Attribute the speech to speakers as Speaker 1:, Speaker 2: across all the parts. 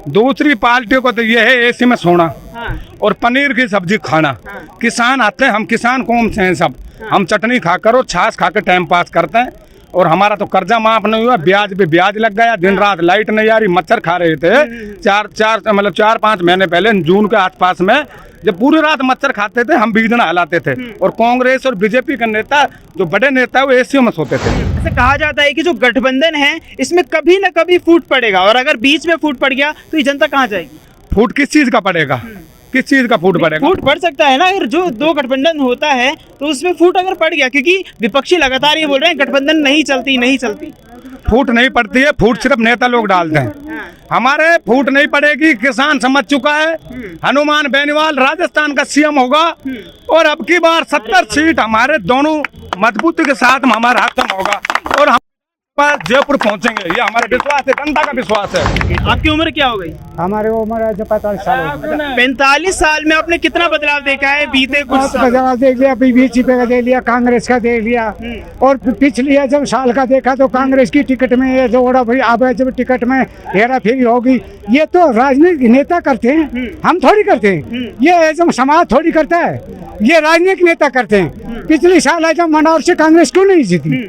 Speaker 1: दूसरी पार्टियों को तो ये है एसी में सोना और पनीर की सब्जी खाना। किसान आते हैं, हम किसान कौन से हैं सब, हम चटनी खाकर और छाछ खाकर टाइम पास करते हैं। और हमारा तो कर्जा माफ नहीं हुआ, ब्याज पे ब्याज लग गया, दिन रात लाइट नहीं आ रही, मच्छर खा रहे थे। 4-5 महीने पहले जून के आसपास में जब पूरी रात मच्छर खाते थे, हम बीजना हलाते थे। और कांग्रेस और बीजेपी के नेता, जो बड़े नेता है, वो एसीओ में सोते थे।
Speaker 2: ऐसे कहा जाता है कि जो गठबंधन है इसमें कभी न कभी फूट पड़ेगा, और अगर बीच में फूट पड़ गया तो ये जनता कहाँ जाएगी?
Speaker 1: फूट किस चीज का पड़ेगा? किस चीज का फूट पड़ेगा?
Speaker 2: फूट पड़ सकता है ना, अगर जो दो गठबंधन होता है तो उसमें फूट अगर पड़ गया, क्योंकि विपक्षी लगातार ये बोल रहे हैं गठबंधन नहीं चलती।
Speaker 1: फूट नहीं पड़ती है, फूट सिर्फ नेता लोग डालते हैं। हमारे फूट नहीं पड़ेगी, किसान समझ चुका है। हनुमान बेनीवाल राजस्थान का सीएम होगा और अब की बार 70 सीट हमारे दोनों मजबूती के साथ हमारे हाथ में होगा और हम जयपुर पहुंचेंगे, ये हमारा विश्वास है, जनता का विश्वास है।
Speaker 2: आपकी उम्र क्या हो गई?
Speaker 3: हमारी उम्र है जो 45 साल।
Speaker 2: 45 साल में आपने कितना बदलाव देखा है बीते कुछ साल?
Speaker 3: बदलाव देख लिया, बीजेपी का देख लिया, कांग्रेस का देख लिया, और पिछली जब साल का देखा तो कांग्रेस की टिकट में ये जोड़ा भाई, अब जब टिकट में हेरा फेरी होगी। ये तो राजनीतिक नेता करते हैं, हम थोड़ी करते हैं। ये जब समाज थोड़ी करता है, ये राजनीतिक नेता करते हैं। पिछली साल जब मनौर से कांग्रेस क्यों नहीं जीती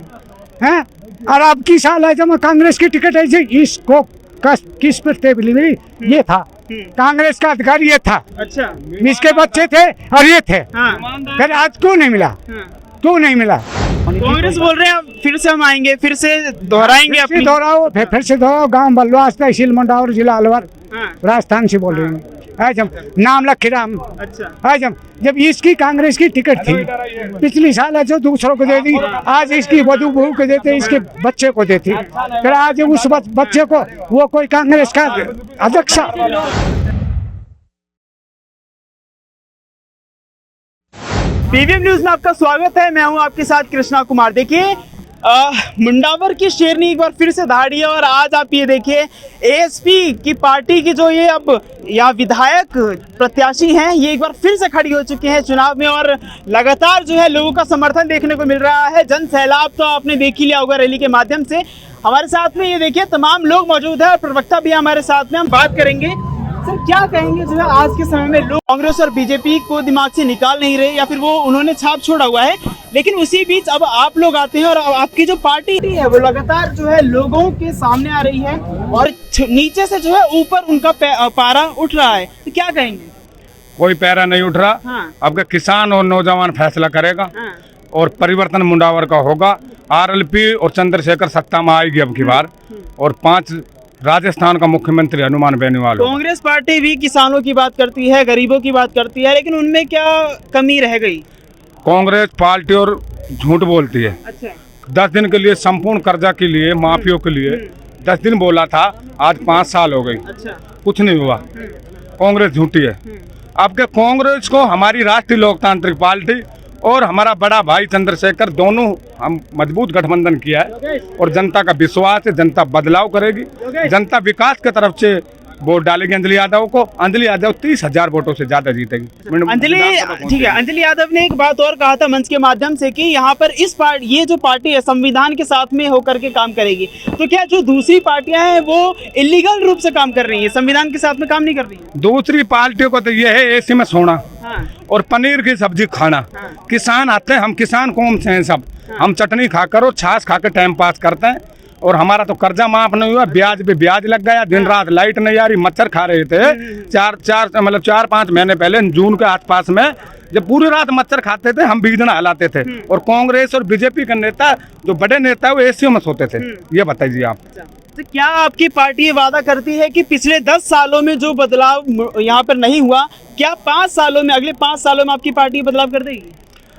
Speaker 3: है, और अब की साल है जब कांग्रेस की टिकट ऐसे इसको किस पर मिली, ये था कांग्रेस का अधिकार, ये था।
Speaker 2: अच्छा,
Speaker 3: इसके बच्चे थे और ये थे।
Speaker 2: हाँ।
Speaker 3: फिर आज क्यों नहीं मिला? क्यों नहीं मिला?
Speaker 2: कांग्रेस बोल रहे हैं फिर से हम आएंगे, फिर से दोहराएंगे अपनी।
Speaker 3: दोहराओ, फिर से दोहराओ। गांव बलवास, तहसील मंडावर, जिला अलवर, राजस्थान से बोल रहे हैं। जब नाम लखीराम।
Speaker 2: अच्छा,
Speaker 3: जब इसकी कांग्रेस की टिकट थी, पिछली साल जो दूसरों को दे दी, आज इसकी वधू बहू को देते, इसके बच्चे को देती। फिर आज उस बच्चे को वो कोई कांग्रेस का अध्यक्ष।
Speaker 2: पीवीएम न्यूज में आपका स्वागत है, मैं हूं आपके साथ कृष्णा कुमार। देखिए, मुंडावर की शेरनी एक बार फिर से दहाड़ी है और आज आप ये देखिए एएसपी की पार्टी की जो ये अब यहाँ विधायक प्रत्याशी हैं, ये एक बार फिर से खड़ी हो चुके हैं चुनाव में और लगातार जो है लोगों का समर्थन देखने को मिल रहा है। जन सैलाब तो आपने देख ही लिया होगा रैली के माध्यम से। हमारे साथ में ये देखिए तमाम लोग मौजूद है और प्रवक्ता भी हमारे साथ में, हम बात करेंगे। सर, क्या कहेंगे जो है आज के समय में लोग कांग्रेस और बीजेपी को दिमाग से निकाल नहीं रहे, या फिर वो उन्होंने छाप छोड़ा हुआ है, लेकिन उसी बीच अब आप लोग आते हैं और आपकी जो पार्टी है वो लगातार जो है लोगों के सामने आ रही है और नीचे से जो है ऊपर उनका पारा उठ रहा है, तो क्या कहेंगे?
Speaker 1: कोई पैरा नहीं उठ रहा।
Speaker 2: हाँ।
Speaker 1: अब किसान और नौजवान फैसला करेगा।
Speaker 2: हाँ।
Speaker 1: और परिवर्तन मुंडावर का होगा। आरएलपी और चंद्रशेखर सत्ता में आएगी अब की बार। और 5 राजस्थान का मुख्यमंत्री हनुमान बेनीवाल।
Speaker 2: कांग्रेस पार्टी भी किसानों की बात करती है, गरीबों की बात करती है, लेकिन उनमें क्या कमी रह गई?
Speaker 1: कांग्रेस पार्टी और झूठ बोलती है।
Speaker 2: अच्छा।
Speaker 1: 10 दिन के लिए संपूर्ण कर्जा के लिए, माफियों के लिए 10 दिन बोला था, आज 5 साल हो गई।
Speaker 2: अच्छा।
Speaker 1: कुछ नहीं हुआ। कांग्रेस झूठी है। अब के कांग्रेस को हमारी राष्ट्रीय लोकतांत्रिक पार्टी और हमारा बड़ा भाई चंद्रशेखर, दोनों हम मजबूत गठबंधन किया है और जनता का विश्वास है, जनता बदलाव करेगी, जनता विकास की तरफ से वोट डालेगी अंजलि यादव को। अंजलि यादव 30,000 वोटों से ज्यादा जीतेगी।
Speaker 2: अंजलि, ठीक है, अंजलि यादव ने एक बात और कहा था मंच के माध्यम से कि यहाँ पर ये जो पार्टी है संविधान के साथ में होकर के काम करेगी, तो क्या जो दूसरी पार्टियां हैं वो इलीगल रूप से काम कर रही है, संविधान के साथ में काम नहीं कर रही है?
Speaker 1: दूसरी पार्टियों को तो ये है एसी में सोना।
Speaker 2: हाँ।
Speaker 1: और पनीर की सब्जी खाना।
Speaker 2: हाँ।
Speaker 1: किसान आते हैं, हम किसान कौन से हैं सब। हाँ। हम चटनी खाकर और छाछ खाकर टाइम पास करते हैं। और हमारा तो कर्जा माफ नहीं हुआ, ब्याज पे ब्याज लग गया, दिन रात लाइट नहीं आ रही, मच्छर खा रहे थे। 4-5 महीने पहले जून के आसपास में जब पूरी रात मच्छर खाते थे, हम बीजना हलाते थे। और कांग्रेस और बीजेपी के नेता, जो बड़े नेता है, वो एसीओ में सोते थे। ये बताइए आप।
Speaker 2: तो क्या आपकी पार्टी ये वादा करती है कि पिछले 10 सालों में जो बदलाव यहाँ पर नहीं हुआ, क्या 5 सालों में, अगले 5 सालों में आपकी पार्टी बदलाव कर देगी?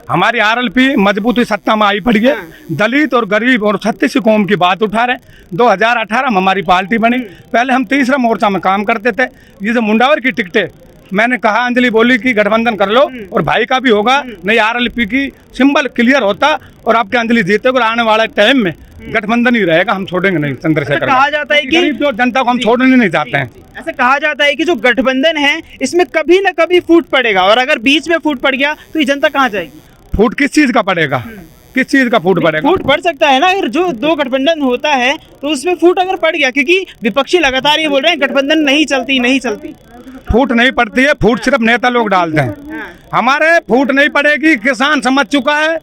Speaker 1: हमारी आरएलपी मजबूती सत्ता में आई पड़ी है। दलित और गरीब और छत्तीस कौम की बात उठा रहे। 2018 में हमारी पार्टी बनी। पहले हम तीसरा मोर्चा में काम करते थे। ये जो मुंडावर की टिकटें, मैंने कहा, अंजलि बोली कि गठबंधन कर लो और भाई का भी होगा, नहीं आरएलपी की सिंबल क्लियर होता और आपके अंजलि जीते। और आने वाले टाइम में गठबंधन ही रहेगा, हम छोड़ेंगे नहीं चंद्रशेखर।
Speaker 2: कहा जाता है कि
Speaker 1: गरीब जो जनता को हम छोड़ने नहीं चाहते हैं।
Speaker 2: ऐसा कहा जाता है कि जो गठबंधन है इसमें कभी न कभी फूट पड़ेगा, और अगर बीच में फूट पड़ गया तो ये जनता कहाँ जाएगी?
Speaker 1: फूट किस चीज का पड़ेगा? किस चीज का फूट पड़ेगा?
Speaker 2: फूट पड़ सकता है ना, अगर जो दो गठबंधन होता है तो उसमें फूट अगर पड़ गया, क्योंकि विपक्षी लगातार ये बोल रहे हैं गठबंधन नहीं चलती नहीं चलती।
Speaker 1: फूट नहीं पड़ती है, फूट सिर्फ नेता लोग डालते हैं। हमारे फूट नहीं पड़ेगी, किसान समझ चुका है।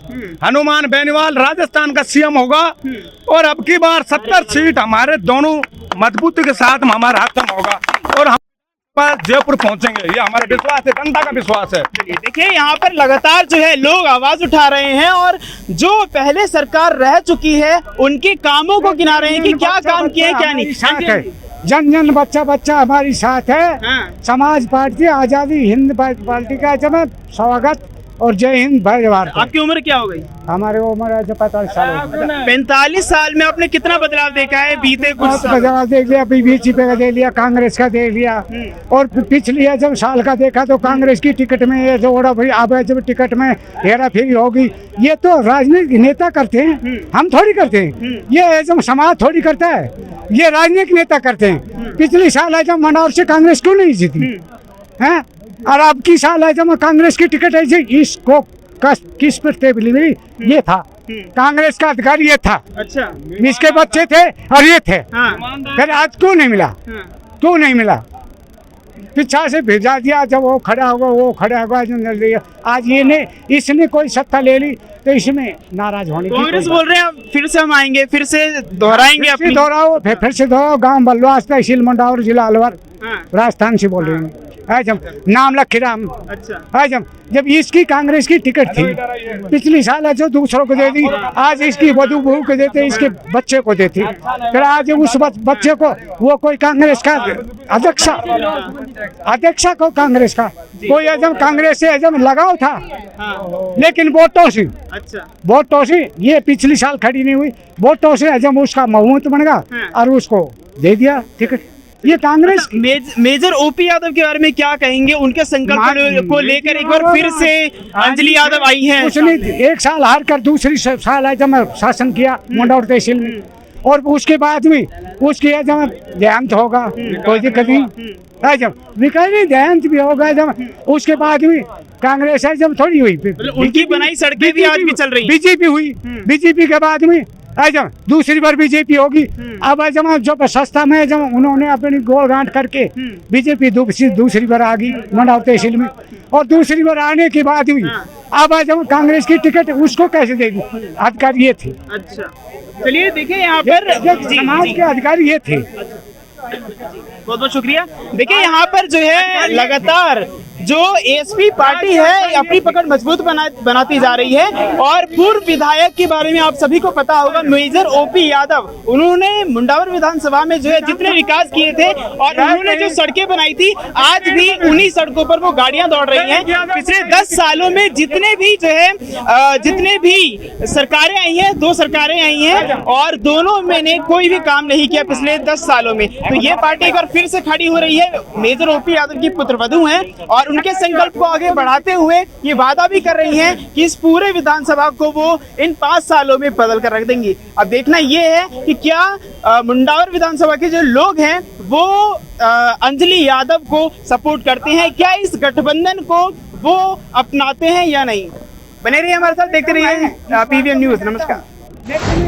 Speaker 1: हनुमान बेनीवाल राजस्थान का सीएम होगा और अब की बार 70 सीट हमारे दोनों मजबूती के साथ हमारा हाथ में होगा और हम जयपुर पहुंचेंगे, ये हमारा विश्वास है, जनता का विश्वास है।
Speaker 2: देखिए यहाँ पर लगातार जो है लोग आवाज उठा रहे हैं और जो पहले सरकार रह चुकी है उनके कामों को गिना रहे हैं कि क्या काम किए हैं क्या नहीं।
Speaker 3: साथ है, जन जन बच्चा बच्चा हमारी साथ है। समाज पार्टी आजादी हिंद पार्टी का जब स्वागत और जय हिंद भाई भारत।
Speaker 2: आपकी उम्र क्या हो गई?
Speaker 3: हमारी उम्र है जो 45 साल हो गई।
Speaker 2: 45 साल में आपने कितना बदलाव देखा है बीते कुछ साल?
Speaker 3: बदलाव देख लिया, बीजेपी का देख लिया, कांग्रेस का देख लिया और पिछली जब साल का देखा तो कांग्रेस की टिकट में ये जो भाई अब जब टिकट में हेरा फेरी होगी, ये तो राजनीतिक नेता करते हैं, हम थोड़ी करते हैं। ये जब समाज थोड़ी करता है, ये राजनीतिक नेता करते हैं। पिछली साल है जब मनौर से कांग्रेस क्यों नहीं जीती है, और अब की साल है जब कांग्रेस की टिकट है इसको किस पर मिली, ये था कांग्रेस का अधिकारी, ये था।
Speaker 2: अच्छा,
Speaker 3: इसके बच्चे थे और ये थे।
Speaker 2: हाँ।
Speaker 3: फिर आज क्यों नहीं मिला? क्यों नहीं मिला? पीछा से भेजा दिया, जब वो खड़ा होगा आज ये ने इसने कोई सत्ता ले ली तो इसमें नाराज होने की
Speaker 2: कांग्रेस बोल रहे हैं फिर से हम आएंगे, फिर से दोहराएंगे अपनी।
Speaker 3: दोहराओ, फिर से दोहराओ। गाँव बलवास तहसील मंडावर जिला अलवर राजस्थान से बोल रहे हैं। जब नाम लखीराम।
Speaker 2: अच्छा,
Speaker 3: जब इसकी कांग्रेस की टिकट थी, पिछली साल जो दूसरों को दे दी, आज इसकी वधू बहू को देते, इसके बच्चे को देती। फिर आज उस बच्चे को वो कोई कांग्रेस का अध्यक्ष को कांग्रेस का कोई एकदम कांग्रेस से एकदम लगाव था, लेकिन वोटों से वोटों से ये पिछली साल खड़ी नहीं हुई, वोटों से एकदम उसका महमूद बन गया और उसको दे दिया टिकट। ये कांग्रेस
Speaker 2: मेजर ओपी यादव के बारे में क्या कहेंगे? उनके संकल्प को लेकर एक बार फिर से अंजलि यादव आई हैं।
Speaker 3: उसने एक साल हार कर दूसरी साल है जब शासन किया मंडावर तहसील में, और उसके बाद में उसके जब देहांत होगा कोई दिक्कत नहीं, जब विकास देहांत भी होगा जब उसके बाद में कांग्रेस है जब थोड़ी हुई,
Speaker 2: उनकी बनाई सड़कें भी आज भी चल रही,
Speaker 3: बीजेपी हुई, बीजेपी के बाद में जब दूसरी बार बीजेपी होगी। अब जब जो सस्ता में जब उन्होंने अपनी गोल गांठ करके बीजेपी दूसरी बार आ गई मंडावर तहसील में, और दूसरी बार आने के बाद हुई अब जब कांग्रेस की टिकट उसको कैसे देगी? अधिकारी ये थे।
Speaker 2: अच्छा, चलिए देखिए यहाँ पर
Speaker 3: समाज के अधिकारी ये थे।
Speaker 2: बहुत बहुत शुक्रिया। देखिए यहाँ पर जो है लगातार जो एसपी पार्टी है अपनी पकड़ मजबूत बनाती जा रही है, और पूर्व विधायक के बारे में आप सभी को पता होगा, मेजर ओपी यादव, उन्होंने मुंडावर विधानसभा में जो है जितने विकास किए थे और उन्होंने जो सड़कें बनाई थी, आज भी उन्हीं सड़कों पर वो गाड़ियां दौड़ रही हैं। पिछले 10 सालों में जितने भी जो है जितने भी सरकारें आई हैं, 2 सरकारें आई हैं और दोनों में ने कोई भी काम नहीं किया पिछले 10 सालों में। तो ये पार्टी एक बार फिर से खड़ी हो रही है। मेजर ओपी यादव की पुत्रवधू हैं और उनके संकल्प को आगे बढ़ाते हुए ये वादा भी कर रही हैं कि इस पूरे विधानसभा को वो इन 5 सालों में बदल कर रख देंगी। अब देखना ये है कि क्या मुंडावर विधानसभा के जो लोग हैं वो अंजलि यादव को सपोर्ट करते हैं, क्या इस गठबंधन को वो अपनाते हैं या नहीं। बने रहिए हमारे साथ, देखते रहिए PVM न्यूज। नमस्कार।